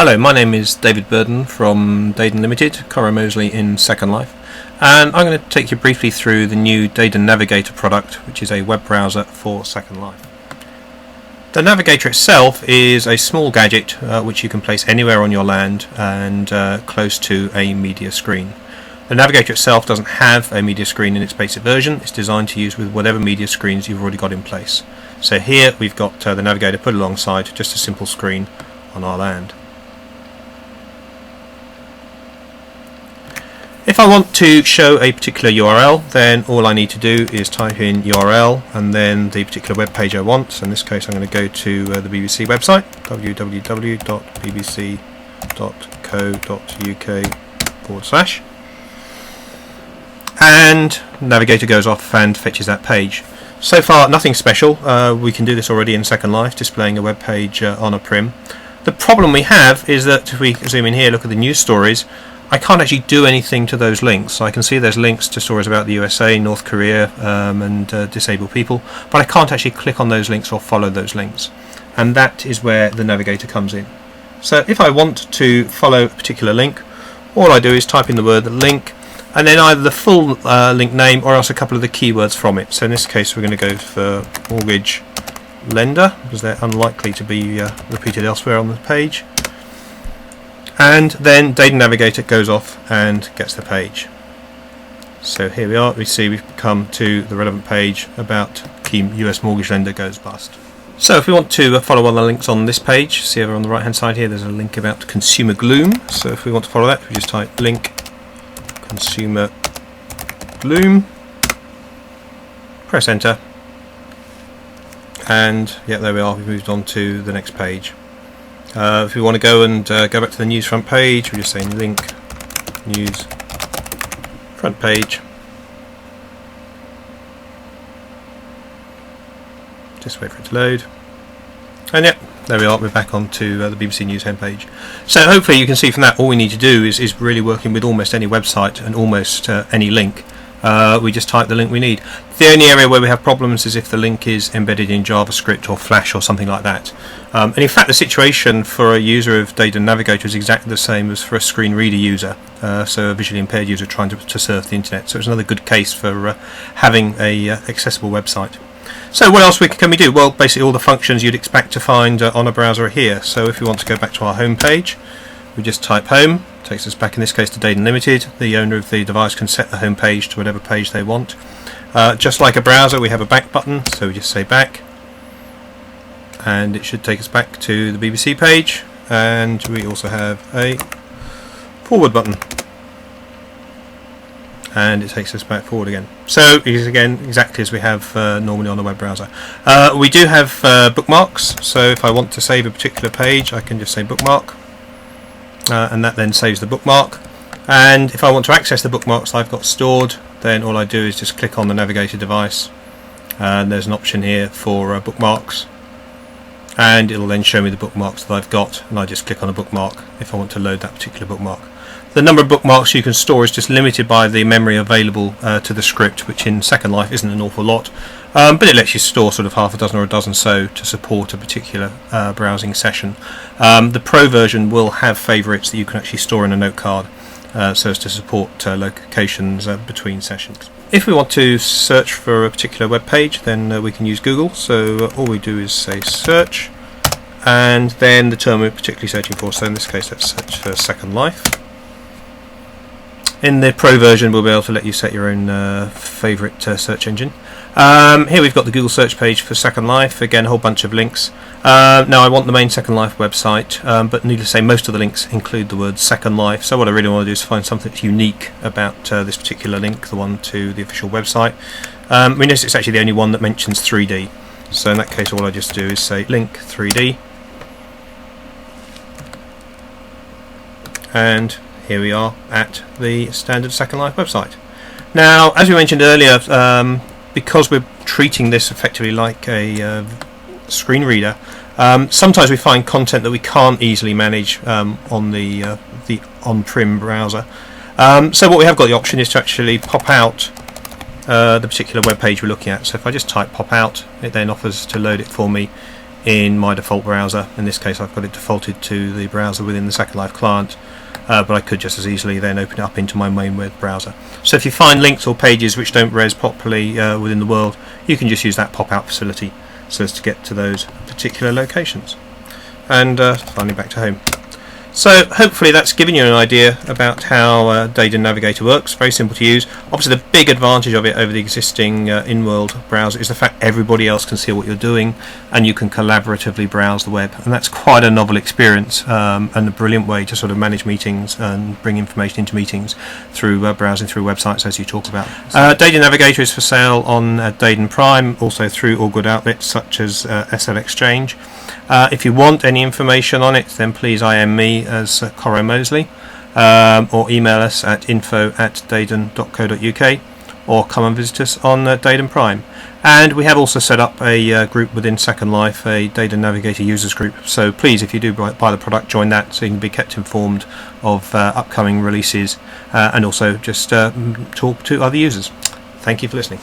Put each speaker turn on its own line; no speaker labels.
Hello, my name is David Burden from Daden Limited, Coro Mosley in Second Life, and I'm going to take you briefly through the new Daden Navigator product, which is a web browser for Second Life. The Navigator itself is a small gadget which you can place anywhere on your land and close to a media screen. The Navigator itself doesn't have a media screen in its basic version. It's designed to use with whatever media screens you've already got in place. So here we've got the Navigator put alongside just a simple screen on our land. If I want to show a particular URL, then all I need to do is type in URL and then the particular web page I want. So in this case I'm going to go to the BBC website, www.bbc.co.uk/, and Navigator goes off and fetches that page. So far nothing special. We can do this already in Second Life, displaying a web page on a prim. The problem we have is that if we zoom in here, look at the news stories, I can't actually do anything to those links. So I can see there's links to stories about the USA, North Korea and disabled people, but I can't actually click on those links or follow those links, and that is where the Navigator comes in. So if I want to follow a particular link, all I do is type in the word link and then either the full link name or else a couple of the keywords from it. So in this case we're going to go for mortgage lender because they're unlikely to be repeated elsewhere on the page. And then Daden Navigator goes off and gets the page. So here we are, we see we've come to the relevant page about key US mortgage lender goes bust. So if we want to follow one of the links on this page, see over on the right hand side here there's a link about consumer gloom. So if we want to follow that, we just type link consumer gloom, press enter, and yeah, there we are, we've moved on to the next page. If we want to go and go back to the news front page, we're just saying link news front page. Just wait for it to load. And yep, there we are, we're back onto the BBC News homepage. So hopefully you can see from that all we need to do is really working with almost any website and almost any link. We just type the link we need. The only area where we have problems is if the link is embedded in JavaScript or Flash or something like that. And in fact the situation for a user of Daden Navigator is exactly the same as for a screen reader user, so a visually impaired user trying to surf the internet. So it's another good case for having a accessible website. So what else can we do? Well, basically all the functions you'd expect to find on a browser are here. So if we want to go back to our home page, we just type home. Takes us back in this case to Daden Limited. The owner of the device can set the home page to whatever page they want. Just like a browser, we have a back button, so we just say back and it should take us back to the BBC page, and we also have a forward button and it takes us back forward again. So it is again exactly as we have normally on a web browser. We do have bookmarks, so if I want to save a particular page I can just say bookmark, and that then saves the bookmark. And if I want to access the bookmarks I've got stored, then all I do is just click on the Navigator device and there's an option here for bookmarks, and it'll then show me the bookmarks that I've got, and I just click on a bookmark if I want to load that particular bookmark. The number of bookmarks you can store is just limited by the memory available to the script, which in Second Life isn't an awful lot, but it lets you store sort of half a dozen or a dozen so to support a particular browsing session. The Pro version will have favourites that you can actually store in a note card so as to support locations between sessions. If we want to search for a particular web page, then we can use Google. So all we do is say search and then the term we're particularly searching for. So in this case let's search for Second Life. In the Pro version we'll be able to let you set your own favourite search engine. Here we've got the Google search page for Second Life, again a whole bunch of links. Now I want the main Second Life website, but needless to say most of the links include the word Second Life, so what I really want to do is find something that's unique about this particular link, the one to the official website. We notice it's actually the only one that mentions 3D, so in that case all I just do is say link 3D, and here we are at the standard Second Life website. Now, as we mentioned earlier, because we're treating this effectively like a screen reader, sometimes we find content that we can't easily manage on the on-prim browser. So what we have got the option is to actually pop out the particular web page we're looking at. So if I just type pop out, it then offers to load it for me in my default browser. In this case I've got it defaulted to the browser within the Second Life client, but I could just as easily then open it up into my main web browser. So if you find links or pages which don't res properly within the world, you can just use that pop-out facility so as to get to those particular locations. And finally back to home. So hopefully that's given you an idea about how Daden Navigator works. Very simple to use. Obviously the big advantage of it over the existing in-world browser is the fact everybody else can see what you're doing, and you can collaboratively browse the web, and that's quite a novel experience, and a brilliant way to sort of manage meetings and bring information into meetings through browsing through websites, as you talk about. Daden Navigator is for sale on Daden Prime, also through all good outlets such as SL Exchange. If you want any information on it, then please IM me as Corro Mosley, or email us at info@daden.co.uk, or come and visit us on Daden Prime. And we have also set up a group within Second Life, a Daden Navigator users group, so please, if you do buy the product, join that so you can be kept informed of upcoming releases, and also just talk to other users. Thank you for listening.